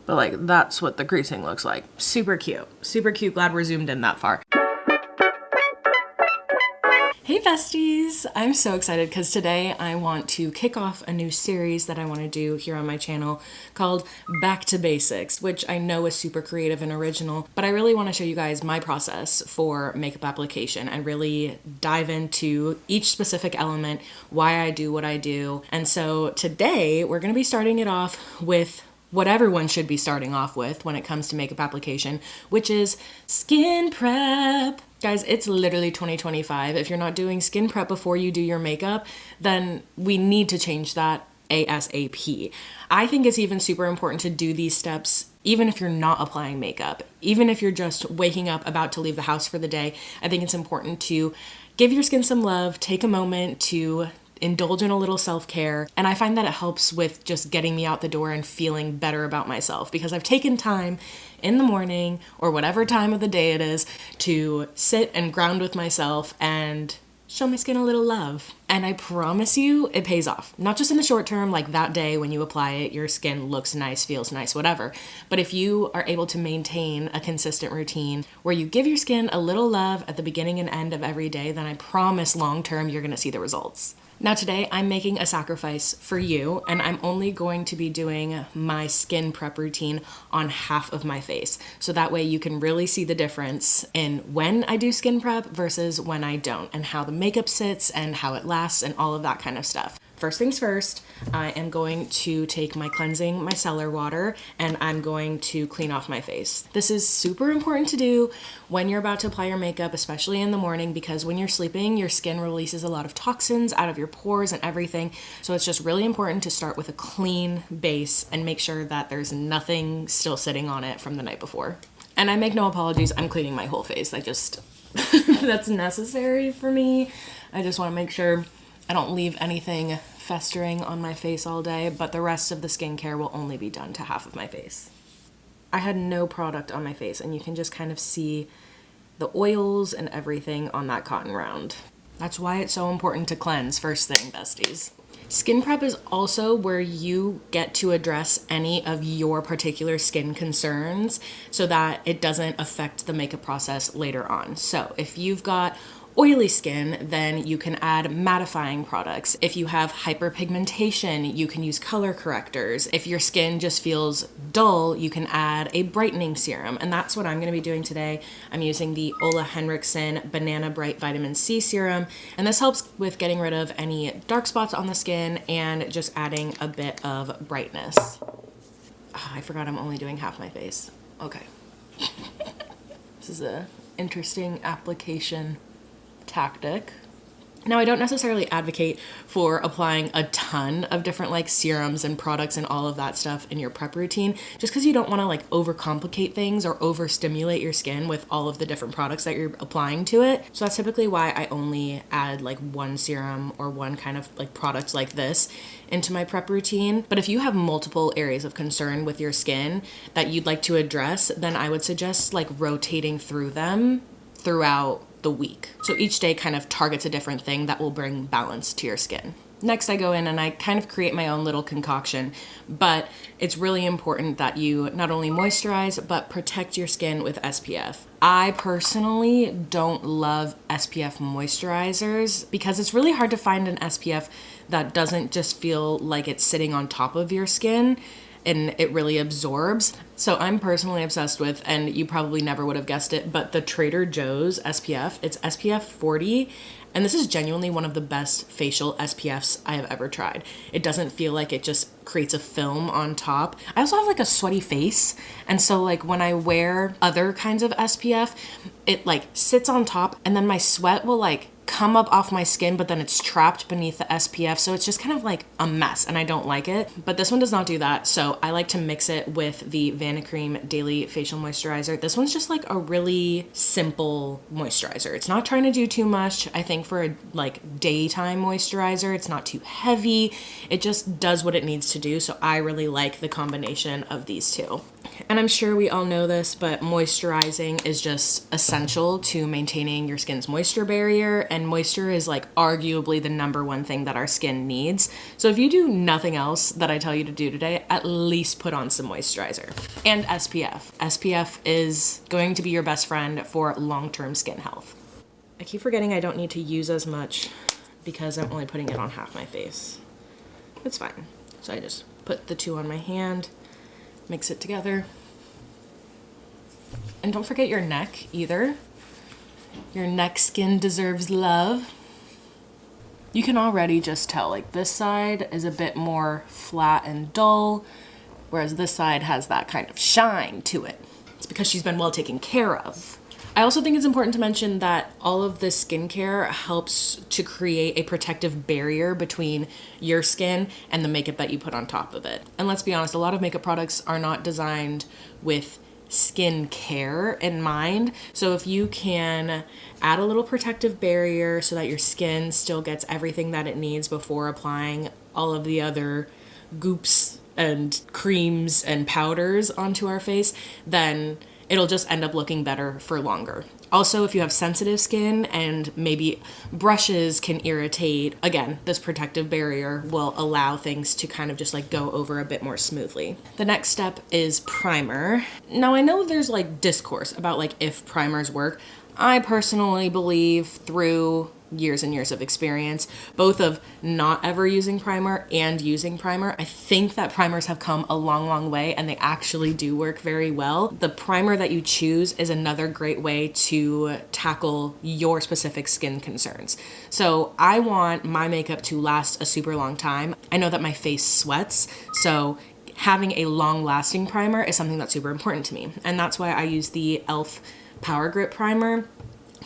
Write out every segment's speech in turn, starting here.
But like, that's what the creasing looks like. Super cute. Super cute. Glad we're zoomed in that far. Hey besties! I'm so excited because today I want to kick off a new series that I want to do here on my channel called Back to Basics, which I know is super creative and original, but I really want to show you guys my process for makeup application and really dive into each specific element, why I do what I do. And so today we're going to be starting it off with what everyone should be starting off with when it comes to makeup application, which is skin prep. Guys, it's literally 2025. If you're not doing skin prep before you do your makeup, then we need to change that ASAP. I think it's even super important to do these steps even if you're not applying makeup. Even if you're just waking up about to leave the house for the day, I think it's important to give your skin some love, take a moment to indulge in a little self-care. And I find that it helps with just getting me out the door and feeling better about myself because I've taken time in the morning or whatever time of the day it is to sit and ground with myself and show my skin a little love. And I promise you it pays off. Not just in the short term, like that day when you apply it, your skin looks nice, feels nice, whatever. But if you are able to maintain a consistent routine where you give your skin a little love at the beginning and end of every day, then I promise long term you're gonna see the results. Now today I'm making a sacrifice for you and I'm only going to be doing my skin prep routine on half of my face. So that way you can really see the difference in when I do skin prep versus when I don't and how the makeup sits and how it lasts and all of that kind of stuff. First things first, I am going to take my cleansing micellar water and I'm going to clean off my face. This is super important to do when you're about to apply your makeup, especially in the morning, because when you're sleeping, your skin releases a lot of toxins out of your pores and everything. So it's just really important to start with a clean base and make sure that there's nothing still sitting on it from the night before. And I make no apologies, I'm cleaning my whole face. I just, that's necessary for me. I just want to make sure I don't leave anything festering on my face all day, but the rest of the skincare will only be done to half of my face. I had no product on my face and you can just kind of see the oils and everything on that cotton round. That's why it's so important to cleanse first thing, besties. Skin prep is also where you get to address any of your particular skin concerns so that it doesn't affect the makeup process later on. So if you've got oily skin, then you can add mattifying products. If you have hyperpigmentation, you can use color correctors. If your skin just feels dull, you can add a brightening serum. And that's what I'm going to be doing today. I'm using the Ole Henriksen Banana Bright Vitamin C Serum. And this helps with getting rid of any dark spots on the skin and just adding a bit of brightness. Oh, I forgot I'm only doing half my face. Okay. This is an interesting application tactic. Now, I don't necessarily advocate for applying a ton of different like serums and products and all of that stuff in your prep routine, just because you don't want to like overcomplicate things or overstimulate your skin with all of the different products that you're applying to it. So that's typically why I only add like one serum or one kind of like product like this into my prep routine. But if you have multiple areas of concern with your skin that you'd like to address, then I would suggest like rotating through them throughout the week. So each day kind of targets a different thing that will bring balance to your skin. Next, I go in and I kind of create my own little concoction, but it's really important that you not only moisturize, but protect your skin with SPF. I personally don't love SPF moisturizers because it's really hard to find an SPF that doesn't just feel like it's sitting on top of your skin and it really absorbs. So I'm personally obsessed with, and you probably never would have guessed it, but the Trader Joe's SPF. It's SPF 40, and this is genuinely one of the best facial SPFs I have ever tried. It doesn't feel like it just creates a film on top. I also have like a sweaty face, and so like when I wear other kinds of SPF, it like sits on top, and then my sweat will like come up off my skin, but then it's trapped beneath the SPF. So it's just kind of like a mess and I don't like it. But this one does not do that. So I like to mix it with the Vanicream Daily Facial Moisturizer. This one's just like a really simple moisturizer. It's not trying to do too much. I think for a like daytime moisturizer, it's not too heavy. It just does what it needs to to do. So I really like the combination of these two. And I'm sure we all know this, but moisturizing is just essential to maintaining your skin's moisture barrier. And moisture is like arguably the number one thing that our skin needs. So if you do nothing else that I tell you to do today, at least put on some moisturizer. And SPF. SPF is going to be your best friend for long-term skin health. I keep forgetting I don't need to use as much because I'm only putting it on half my face. It's fine. So I just put the two on my hand, mix it together. And don't forget your neck either. Your neck skin deserves love. You can already just tell, like this side is a bit more flat and dull, whereas this side has that kind of shine to it. It's because she's been well taken care of. I also think it's important to mention that all of this skincare helps to create a protective barrier between your skin and the makeup that you put on top of it. And let's be honest, a lot of makeup products are not designed with skin care in mind. So if you can add a little protective barrier so that your skin still gets everything that it needs before applying all of the other goops and creams and powders onto our face, then it'll just end up looking better for longer. Also, if you have sensitive skin and maybe brushes can irritate, again, this protective barrier will allow things to kind of just like go over a bit more smoothly. The next step is primer. Now I know there's like discourse about like if primers work. I personally believe through years and years of experience, both of not ever using primer and using primer, I think that primers have come a long, long way and they actually do work very well. The primer that you choose is another great way to tackle your specific skin concerns. So I want my makeup to last a super long time. I know that my face sweats, so having a long-lasting primer is something that's super important to me. And that's why I use the e.l.f. Power Grip Primer.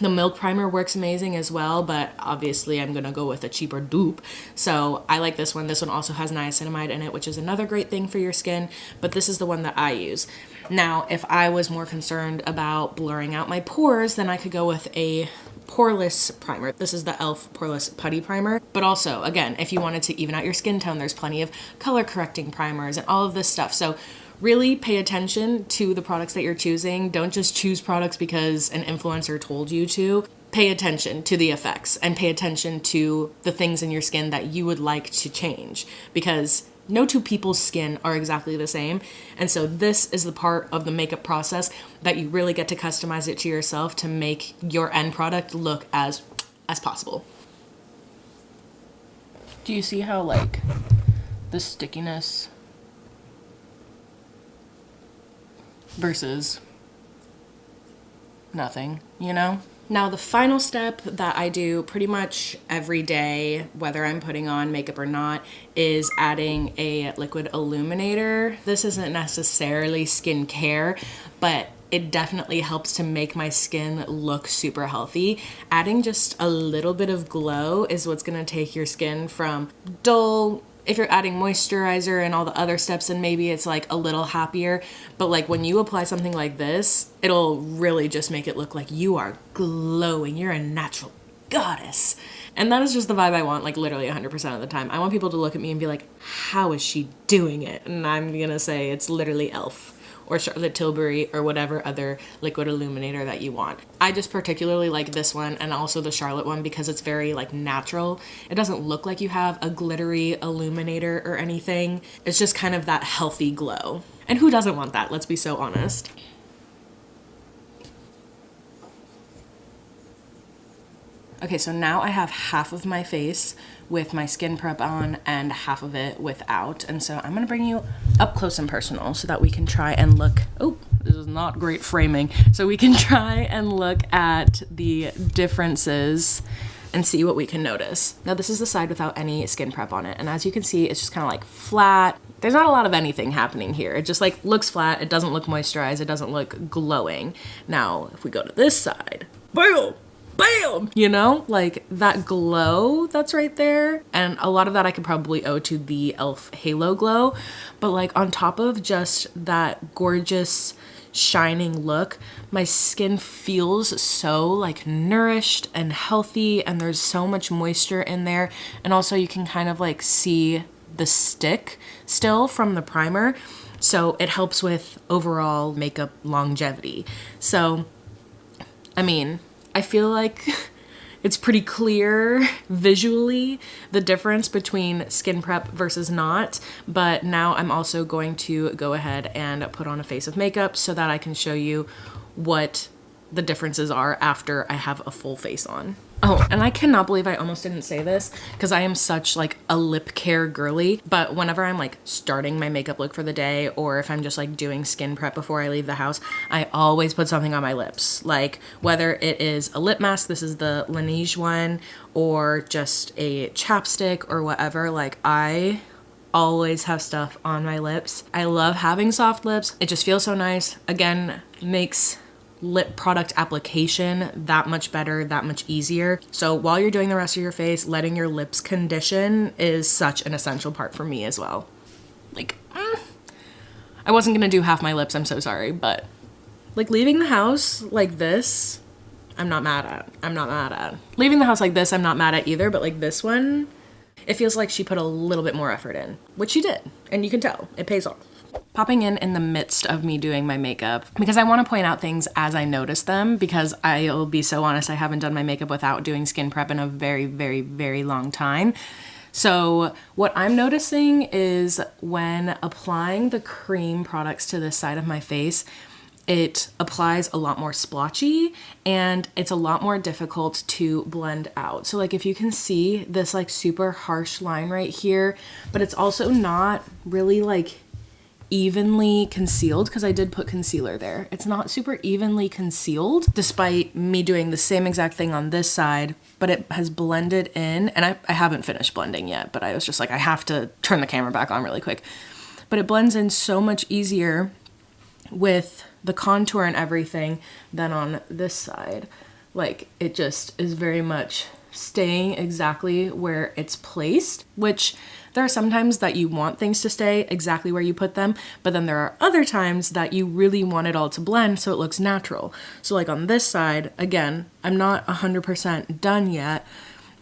The Milk Primer works amazing as well, but obviously I'm gonna go with a cheaper dupe. So I like this one. This one also has niacinamide in it, which is another great thing for your skin, but this is the one that I use. Now, if I was more concerned about blurring out my pores, then I could go with a poreless primer. This is the e.l.f. Poreless Putty Primer. But also, again, if you wanted to even out your skin tone, there's plenty of color correcting primers and all of this stuff. So really pay attention to the products that you're choosing. Don't just choose products because an influencer told you to. Pay attention to the effects and pay attention to the things in your skin that you would like to change, because no two people's skin are exactly the same. And so this is the part of the makeup process that you really get to customize it to yourself to make your end product look as possible. Do you see how like the stickiness versus nothing, you know? Now the final step that I do pretty much every day, whether I'm putting on makeup or not, is adding a liquid illuminator. This isn't necessarily skincare, but it definitely helps to make my skin look super healthy. Adding just a little bit of glow is what's gonna take your skin from dull. If you're adding moisturizer and all the other steps, then maybe it's like a little happier. But like when you apply something like this, it'll really just make it look like you are glowing. You're a natural goddess. And that is just the vibe I want, like literally 100% of the time. I want people to look at me and be like, how is she doing it? And I'm gonna say it's literally e.l.f. or Charlotte Tilbury or whatever other liquid illuminator that you want. I just particularly like this one and also the Charlotte one because it's very like natural. It doesn't look like you have a glittery illuminator or anything. It's just kind of that healthy glow. And who doesn't want that? Let's be so honest. Okay, so now I have half of my face with my skin prep on and half of it without. And so I'm gonna bring you up close and personal so that we can try and look, oh, this is not great framing. So we can try and look at the differences and see what we can notice. Now this is the side without any skin prep on it. And as you can see, it's just kind of like flat. There's not a lot of anything happening here. It just like looks flat. It doesn't look moisturized. It doesn't look glowing. Now, if we go to this side, bam! Bam! You know, like that glow that's right there. And a lot of that I could probably owe to the e.l.f. Halo Glow. But like on top of just that gorgeous shining look, my skin feels so like nourished and healthy, and there's so much moisture in there. And also you can kind of like see the stick still from the primer. So it helps with overall makeup longevity. So, I mean, I feel like it's pretty clear visually the difference between skin prep versus not, but now I'm also going to go ahead and put on a face of makeup so that I can show you what the differences are after I have a full face on. Oh, and I cannot believe I almost didn't say this because I am such like a lip care girly, but whenever I'm like starting my makeup look for the day, or if I'm just like doing skin prep before I leave the house, I always put something on my lips. Like whether it is a lip mask, this is the Laneige one, or just a chapstick or whatever, like I always have stuff on my lips. I love having soft lips. It just feels so nice. Again, makes lip product application that much better, that much easier. So while you're doing the rest of your face, letting your lips condition is such an essential part for me as well. Like, I wasn't gonna do half my lips, I'm so sorry, but like leaving the house like this, I'm not mad at. I'm not mad at. Leaving the house like this, I'm not mad at either, but like this one, it feels like she put a little bit more effort in, which she did, and you can tell, it pays off. Popping in the midst of me doing my makeup because I want to point out things as I notice them, because I'll be so honest, I haven't done my makeup without doing skin prep in a very, very, very long time. So what I'm noticing is when applying the cream products to this side of my face, it applies a lot more splotchy and it's a lot more difficult to blend out. So like if you can see this like super harsh line right here, but it's also not really like evenly concealed because I did put concealer there. It's not super evenly concealed despite me doing the same exact thing on this side, but it has blended in, and I haven't finished blending yet, but I was just like, I have to turn the camera back on really quick. But it blends in so much easier with the contour and everything than on this side. Like it just is very much staying exactly where it's placed, which there are some times that you want things to stay exactly where you put them, but then there are other times that you really want it all to blend so it looks natural. So like on this side, again, I'm not 100% done yet,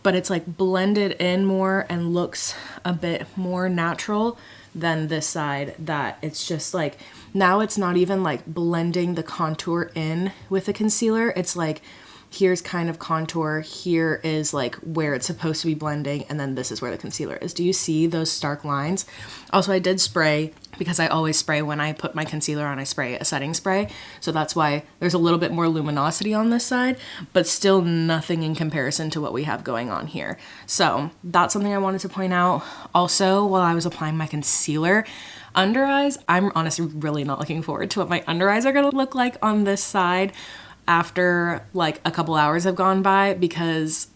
but it's like blended in more and looks a bit more natural than this side, that it's just like, now it's not even like blending the contour in with the concealer. It's like, here's kind of contour, here is like where it's supposed to be blending, and then this is where the concealer is. Do you see those stark lines? Also, I did spray, because I always spray when I put my concealer on, I spray a setting spray. So that's why there's a little bit more luminosity on this side, but still nothing in comparison to what we have going on here. So that's something I wanted to point out. Also, while I was applying my concealer, under eyes, I'm honestly really not looking forward to what my under eyes are gonna look like on this side after like a couple hours have gone by, because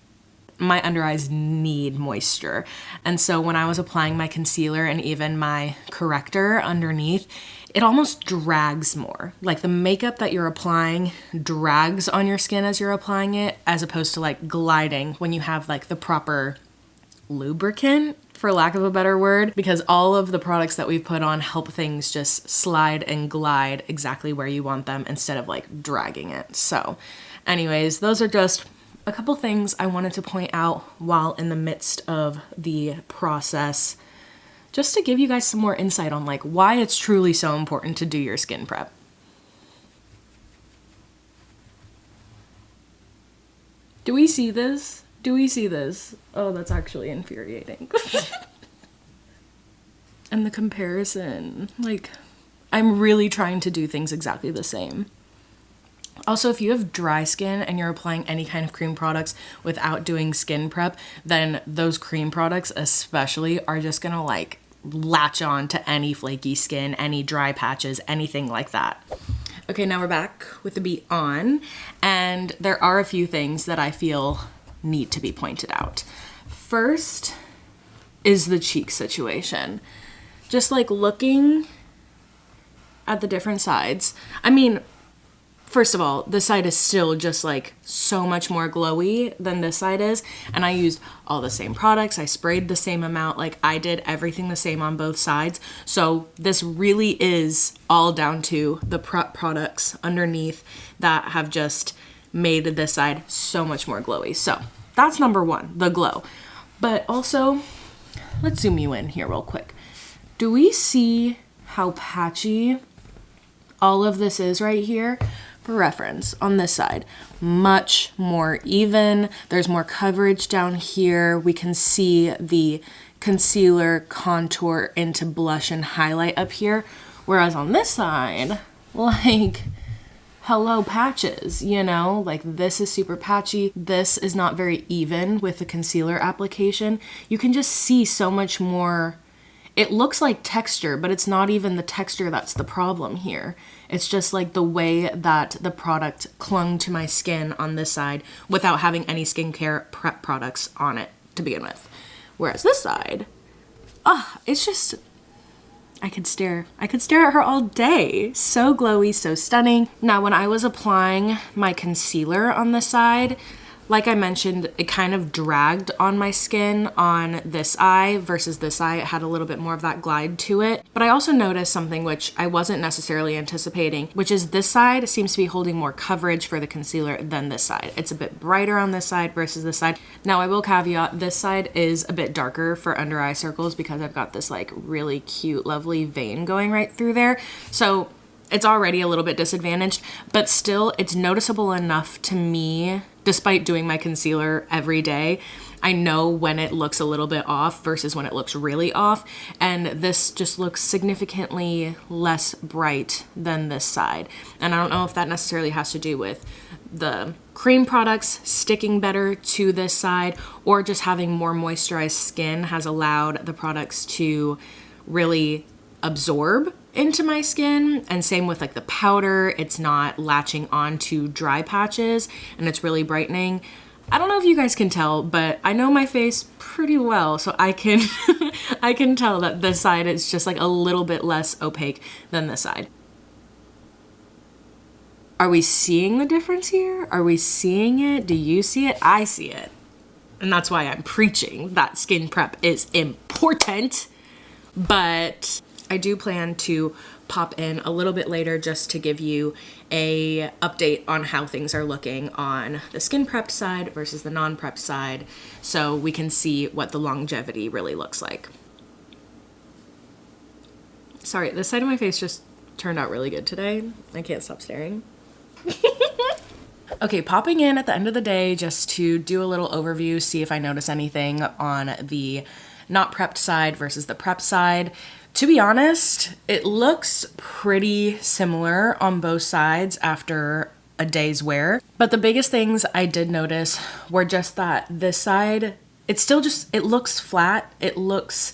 my under eyes need moisture. And so when I was applying my concealer and even my corrector underneath, it almost drags more. Like the makeup that you're applying drags on your skin as you're applying it, as opposed to like gliding when you have like the proper lubricant, for lack of a better word, because all of the products that we've put on help things just slide and glide exactly where you want them instead of like dragging it. So anyways, those are just a couple things I wanted to point out while in the midst of the process, just to give you guys some more insight on like why it's truly so important to do your skin prep. Do we see this? Do we see this? Oh, that's actually infuriating. And the comparison, like, I'm really trying to do things exactly the same. Also, if you have dry skin and you're applying any kind of cream products without doing skin prep, then those cream products especially are just gonna like latch on to any flaky skin, any dry patches, anything like that. Okay, now we're back with the beat on, and there are a few things that I feel need to be pointed out. First is the cheek situation. Just like looking at the different sides. I mean, first of all, this side is still just like so much more glowy than this side is. And I used all the same products. I sprayed the same amount. Like I did everything the same on both sides. So this really is all down to the prep products underneath that have just made this side so much more glowy. So that's number one, the glow. But also, let's zoom you in here real quick. Do we see how patchy all of this is right here? For reference, on this side, much more even. There's more coverage down here. We can see the concealer contour into blush and highlight up here. Whereas on this side, like, hello patches, you know? Like, this is super patchy. This is not very even with the concealer application. You can just see so much more. It looks like texture, but it's not even the texture that's the problem here. It's just like the way that the product clung to my skin on this side without having any skincare prep products on it to begin with. Whereas this side, it's just, I could stare at her all day. So glowy, so stunning. Now, when I was applying my concealer on this side, like I mentioned, it kind of dragged on my skin on this eye versus this eye. It had a little bit more of that glide to it. But I also noticed something which I wasn't necessarily anticipating, which is this side seems to be holding more coverage for the concealer than this side. It's a bit brighter on this side versus this side. Now, I will caveat, this side is a bit darker for under eye circles because I've got this like really cute, lovely vein going right through there. So it's already a little bit disadvantaged, but still it's noticeable enough to me, despite doing my concealer every day. I know when it looks a little bit off versus when it looks really off, and this just looks significantly less bright than this side. And I don't know if that necessarily has to do with the cream products sticking better to this side or just having more moisturized skin has allowed the products to really absorb into my skin. And same with like the powder, it's not latching onto dry patches and it's really brightening. I don't know if you guys can tell, but I know my face pretty well, so I can I can tell that this side is just like a little bit less opaque than this side. Are we seeing the difference here? Are we seeing it? Do you see it? I see it. And that's why I'm preaching that skin prep is important. But I do plan to pop in a little bit later just to give you a update on how things are looking on the skin prep side versus the non-prep side, so we can see what the longevity really looks like. Sorry, this side of my face just turned out really good today. I can't stop staring. Okay, popping in at the end of the day just to do a little overview, see if I notice anything on the not prepped side versus the prep side. To be honest, it looks pretty similar on both sides after a day's wear. But the biggest things I did notice were just that this side, it's still just, it looks flat. It looks,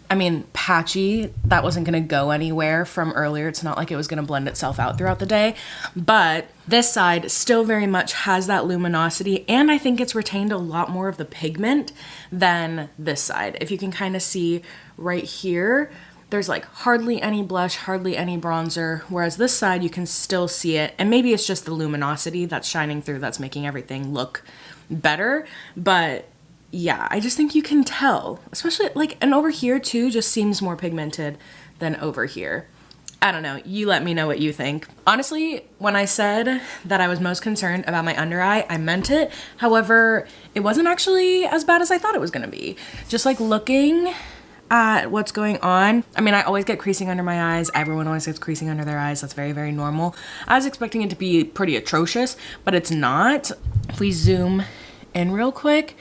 I mean, patchy. That wasn't gonna go anywhere from earlier. It's not like it was gonna blend itself out throughout the day. But this side still very much has that luminosity, and I think it's retained a lot more of the pigment than this side. If you can kind of see right here, there's like hardly any blush, hardly any bronzer, whereas this side you can still see it, and maybe it's just the luminosity that's shining through that's making everything look better. But yeah, I just think you can tell, especially like, and over here too just seems more pigmented than over here. I don't know, you let me know what you think. Honestly, when I said that I was most concerned about my under eye, I meant it. However, it wasn't actually as bad as I thought it was gonna be. Just like looking at what's going on. I mean, I always get creasing under my eyes. Everyone always gets creasing under their eyes. That's very, very normal. I was expecting it to be pretty atrocious, but it's not. If we zoom in real quick,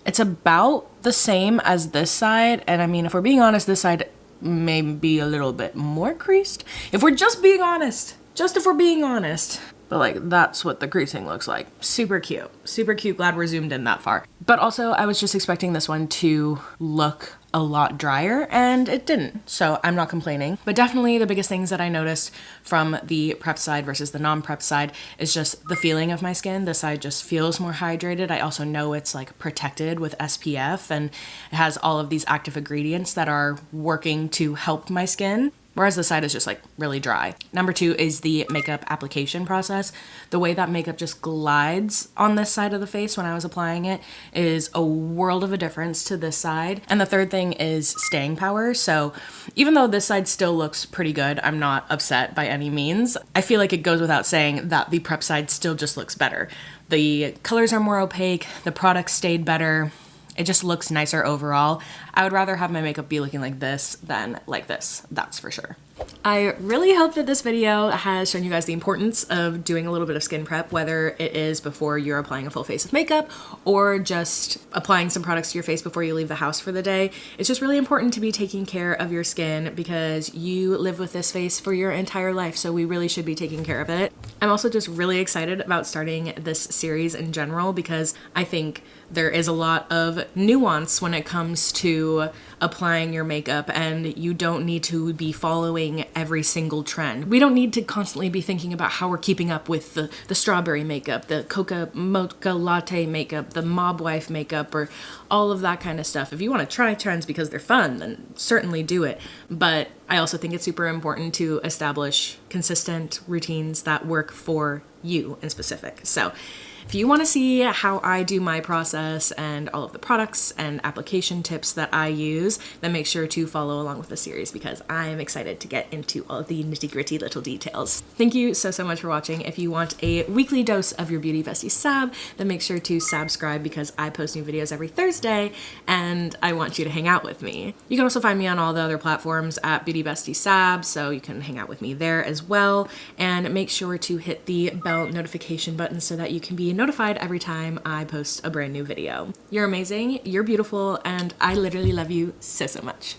it's about the same as this side. And I mean, if we're being honest, this side may be a little bit more creased. If we're just being honest, just if we're being honest. But like, that's what the creasing looks like. Super cute. Super cute. Glad we're zoomed in that far. But also, I was just expecting this one to look a lot drier, and it didn't. So I'm not complaining. But definitely the biggest things that I noticed from the prep side versus the non-prep side is just the feeling of my skin. This side just feels more hydrated. I also know it's like protected with SPF, and it has all of these active ingredients that are working to help my skin. Whereas this side is just like really dry. Number two is the makeup application process. The way that makeup just glides on this side of the face when I was applying it is a world of a difference to this side. And the third thing is staying power. So even though this side still looks pretty good, I'm not upset by any means. I feel like it goes without saying that the prep side still just looks better. The colors are more opaque, the product stayed better. It just looks nicer overall. I would rather have my makeup be looking like this than like this, that's for sure. I really hope that this video has shown you guys the importance of doing a little bit of skin prep, whether it is before you're applying a full face of makeup or just applying some products to your face before you leave the house for the day. It's just really important to be taking care of your skin because you live with this face for your entire life, so we really should be taking care of it. I'm also just really excited about starting this series in general because I think there is a lot of nuance when it comes to applying your makeup, and you don't need to be following every single trend. We don't need to constantly be thinking about how we're keeping up with the strawberry makeup, the coca mocha latte makeup, the mob wife makeup, or all of that kind of stuff. If you want to try trends because they're fun, then certainly do it. But I also think it's super important to establish consistent routines that work for you in specific. So if you want to see how I do my process and all of the products and application tips that I use, then make sure to follow along with the series because I am excited to get into all of the nitty-gritty little details. Thank you so much for watching. If you want a weekly dose of your Beauty Bestie Sab, then make sure to subscribe because I post new videos every Thursday and I want you to hang out with me. You can also find me on all the other platforms at Beauty Bestie Sab, so you can hang out with me there as well. And make sure to hit the bell notification button so that you can be notified every time I post a brand new video. You're amazing, you're beautiful, and I literally love you so much.